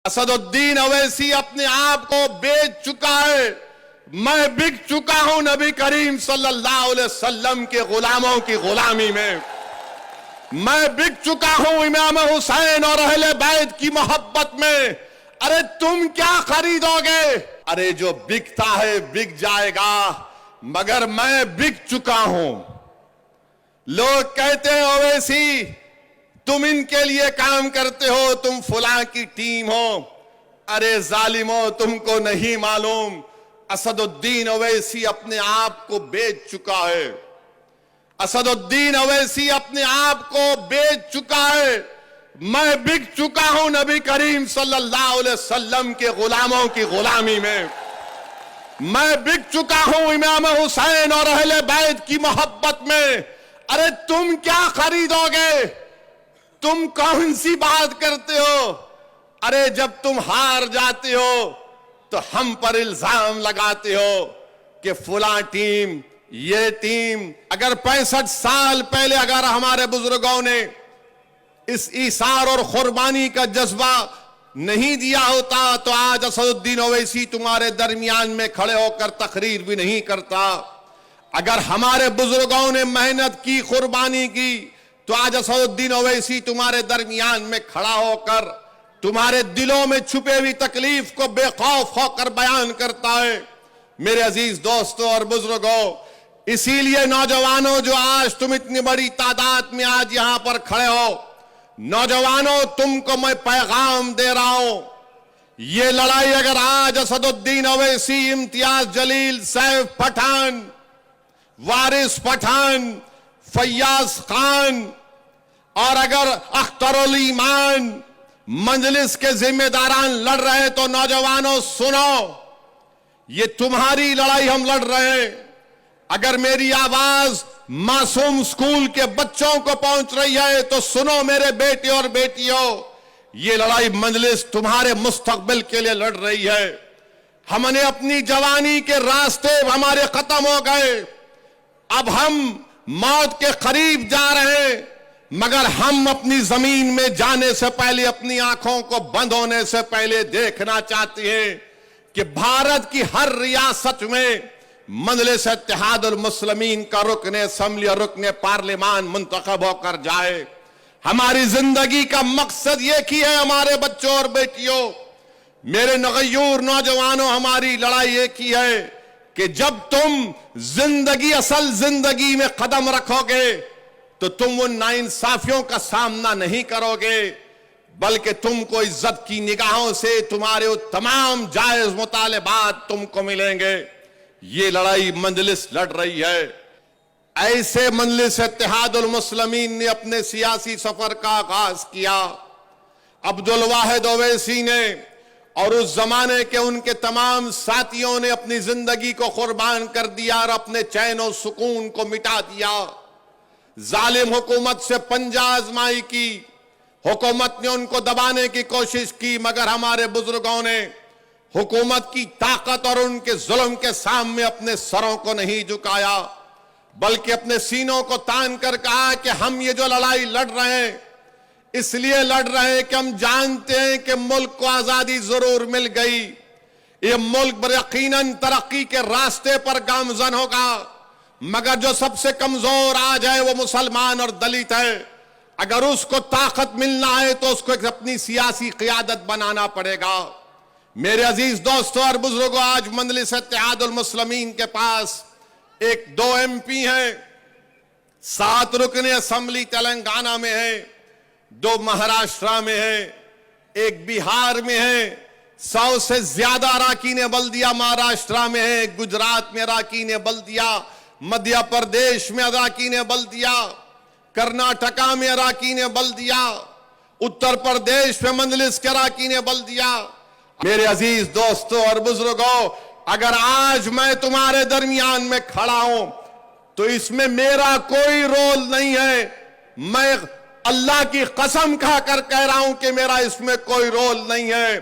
اسد الدین اویسی اپنے آپ کو بیچ چکا ہے۔ میں بک چکا ہوں نبی کریم صلی اللہ علیہ وسلم کے غلاموں کی غلامی میں۔ میں بک چکا ہوں امام حسین اور اہل بیت کی محبت میں۔ ارے تم کیا خریدو گے؟ ارے جو بکتا ہے بک جائے گا، مگر میں بک چکا ہوں۔ لوگ کہتے ہیں اویسی تم ان کے لیے کام کرتے ہو، تم فلاں کی ٹیم ہو۔ ارے ظالمو، تم کو نہیں معلوم اسد الدین اویسی اپنے آپ کو بیچ چکا ہے۔ اسد الدین اویسی اپنے آپ کو بیچ چکا ہے۔ میں بک چکا ہوں نبی کریم صلی اللہ علیہ وسلم کے غلاموں کی غلامی میں۔ میں بک چکا ہوں امام حسین اور اہل بیت کی محبت میں۔ ارے تم کیا خریدو گے؟ تم کون سی بات کرتے ہو؟ ارے جب تم ہار جاتے ہو تو ہم پر الزام لگاتے ہو کہ فلاں ٹیم، یہ ٹیم۔ اگر 65 سال پہلے اگر ہمارے بزرگوں نے اس ایثار اور قربانی کا جذبہ نہیں دیا ہوتا تو آج اسد الدین اویسی تمہارے درمیان میں کھڑے ہو کر تقریر بھی نہیں کرتا۔ اگر ہمارے بزرگوں نے محنت کی، قربانی کی، تو آج اسد الدین اویسی تمہارے درمیان میں کھڑا ہو کر تمہارے دلوں میں چھپے ہوئی تکلیف کو بے خوف ہو کر بیان کرتا ہے۔ میرے عزیز دوستوں اور بزرگوں، اسی لیے نوجوانوں جو آج تم اتنی بڑی تعداد میں آج یہاں پر کھڑے ہو، نوجوانوں تم کو میں پیغام دے رہا ہوں، یہ لڑائی اگر آج اسد الدین اویسی، امتیاز جلیل، سیف پٹھان، وارث پٹھان، فیاض خان اور اگر اختر الایمان مجلس کے ذمہ داران لڑ رہے تو نوجوانوں سنو، یہ تمہاری لڑائی ہم لڑ رہے ہیں۔ اگر میری آواز معصوم سکول کے بچوں کو پہنچ رہی ہے تو سنو میرے بیٹے اور بیٹیوں، یہ لڑائی مجلس تمہارے مستقبل کے لیے لڑ رہی ہے۔ ہم نے اپنی جوانی کے راستے ہمارے ختم ہو گئے، اب ہم موت کے قریب جا رہے ہیں، مگر ہم اپنی زمین میں جانے سے پہلے، اپنی آنکھوں کو بند ہونے سے پہلے دیکھنا چاہتے ہیں کہ بھارت کی ہر ریاست میں مجلس اتحاد المسلمین کا رکن اسمبلی اور رکن پارلیمان منتخب ہو کر جائے۔ ہماری زندگی کا مقصد یہ کی ہے ہمارے بچوں اور بیٹیوں، میرے نغیور نوجوانوں، ہماری لڑائی یہ کی ہے کہ جب تم زندگی، اصل زندگی میں قدم رکھو گے تو تم ان ناانصافیوں کا سامنا نہیں کرو گے، بلکہ تم کو عزت کی نگاہوں سے تمہارے تمام جائز مطالبات تم کو ملیں گے۔ یہ لڑائی مجلس لڑ رہی ہے۔ ایسے مجلس اتحاد المسلمین نے اپنے سیاسی سفر کا آغاز کیا۔ عبدالواحد اویسی نے اور اس زمانے کے ان کے تمام ساتھیوں نے اپنی زندگی کو قربان کر دیا اور اپنے چین و سکون کو مٹا دیا۔ ظالم حکومت سے پنجہ آزمائی کی، حکومت نے ان کو دبانے کی کوشش کی، مگر ہمارے بزرگوں نے حکومت کی طاقت اور ان کے ظلم کے سامنے اپنے سروں کو نہیں جھکایا، بلکہ اپنے سینوں کو تان کر کہا کہ ہم یہ جو لڑائی لڑ رہے ہیں اس لیے لڑ رہے ہیں کہ ہم جانتے ہیں کہ ملک کو آزادی ضرور مل گئی، یہ ملک یقیناً ترقی کے راستے پر گامزن ہوگا، مگر جو سب سے کمزور آج ہے وہ مسلمان اور دلت ہے۔ اگر اس کو طاقت ملنا ہے تو اس کو ایک اپنی سیاسی قیادت بنانا پڑے گا۔ میرے عزیز دوستوں اور بزرگوں، آج مجلس اتحاد المسلمین کے پاس 2 MP ہیں، 7 رکن اسمبلی تلنگانہ میں ہیں، 2 مہاراشٹرا میں ہیں، 1 بہار میں ہے، 100 سے زیادہ اراکین بلدیہ مہاراشٹرا میں ہیں، گجرات میں اراکین بلدیہ، مدھیہ پردیش میں اراکین بلدیہ، کرناٹکا میں اراکین بلدیہ، اتر پردیش میں مجلس کے اراکین بلدیہ۔ میرے عزیز دوستوں اور بزرگوں، اگر آج میں تمہارے درمیان میں کھڑا ہوں تو اس میں میرا کوئی رول نہیں ہے، میں اللہ کی قسم کھا کر کہہ رہا ہوں کہ میرا اس میں کوئی رول نہیں ہے۔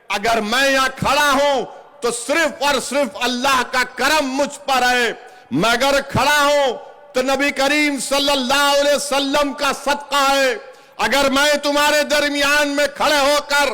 اگر میں یہاں کھڑا ہوں تو صرف اور صرف اللہ کا کرم مجھ پر ہے، میں اگر کھڑا ہوں تو نبی کریم صلی اللہ علیہ وسلم کا صدقہ ہے۔ اگر میں تمہارے درمیان میں کھڑے ہو کر